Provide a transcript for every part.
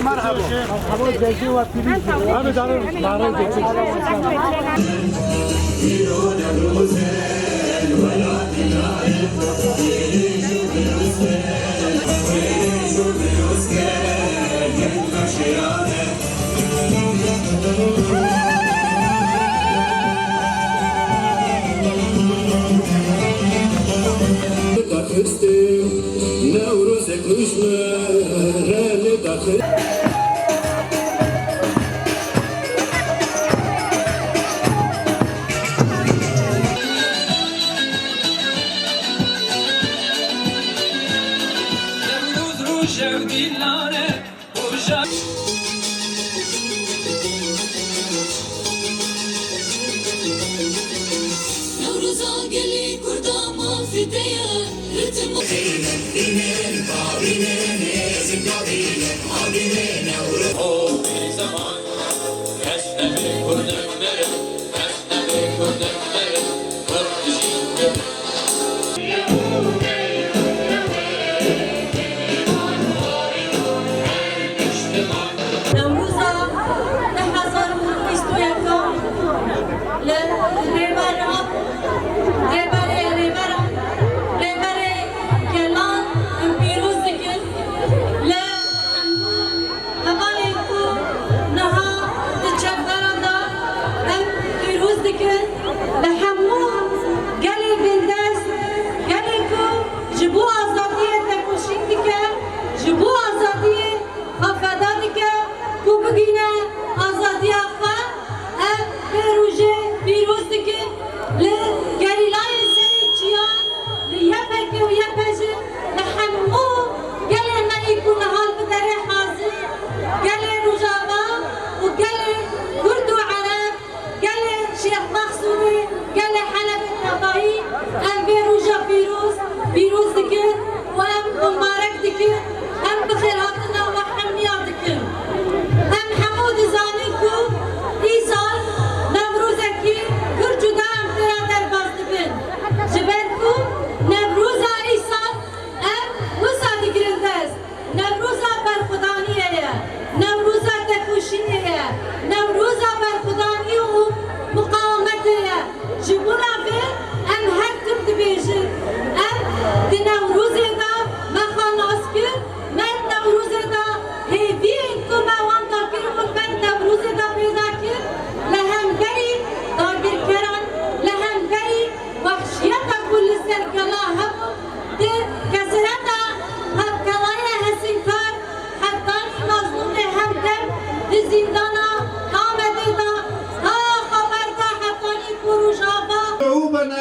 مرحبا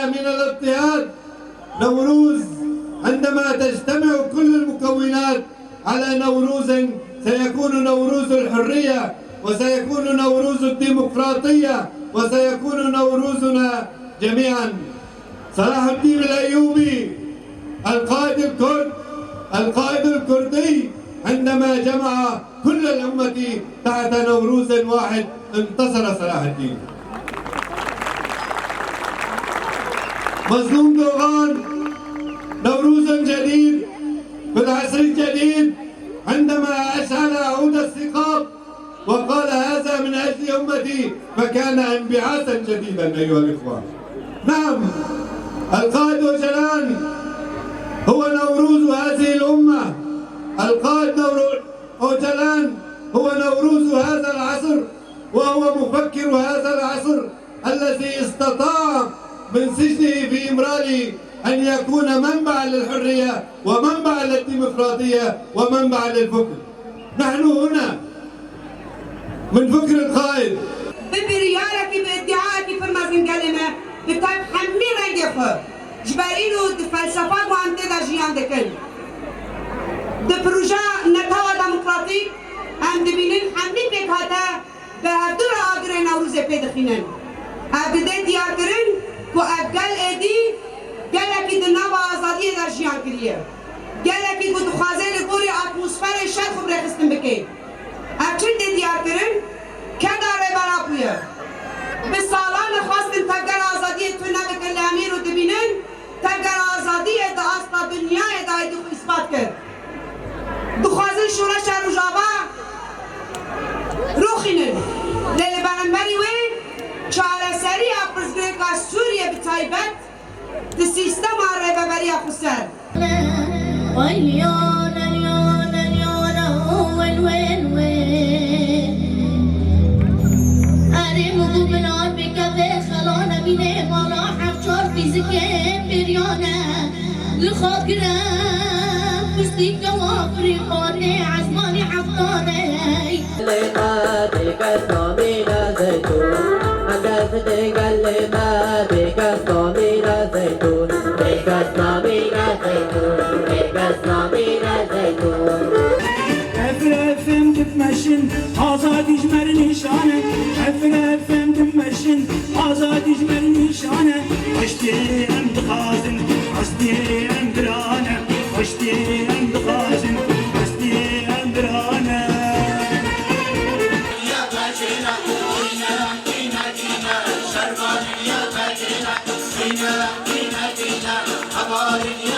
من الاضطهاد. نوروز عندما تجتمع كل المكونات على نوروز سيكون نوروز الحرية، وسيكون نوروز الديمقراطية، وسيكون نوروزنا جميعا. صلاح الدين الأيوبي القائد الكردي عندما جمع كل الأمة تحت نوروز واحد انتصر صلاح الدين. مظلوم دوغان نوروز جديد في العصر الجديد عندما أشعل عود الثقاب وقال هذا من أجل أمتي، فكان انبعاثا جديدا أيها الإخوة. نعم، القائد أوجلان هو نوروز هذه الأمة. القائد أوجلان هو نوروز هذا العصر، وهو مفكر هذا العصر الذي استطاع من سجنه في إمرالي أن يكون منبعا للحرية ومنبعا للديمقراطية ومنبعا للفكر. نحن هنا من فكر القائد. ببريارك بادعائك في المازن كلمة بتاعت حملي رنجفه جبارينو فلسفة وانت دا جيان دكن ده بروجا نتاوى ديمقراطيك هم دبينين حملي بيك هاتا بهدور آگره نوروزه پیدخینن ابده دیار کرن که افگل ایدی گلکی دناو آزادی در جیان کریه گلکی که دخوازه لگوری اتمسفر شرخ برخستن بکن افچن ده دیار کرن که داره برابویه به سالان خواستن تفگر آزادی تو نبکن لامیر و دبینن تفگر Lele berenberi we çareseriya pirzgirêka Sûriye bi taybet di sîstema rêveberiya xwe ser. Efrefem tüpmeşin azad icmerin nişane Efrefem tüpmeşin azad icmerin nişane Hoştiyem dıkazın Hoştiyem dirane Hoştiyem dıkazın Hoştiyem dirane Ya bacına Dina dina dina Şerban ya bacına Dina dina dina Havalin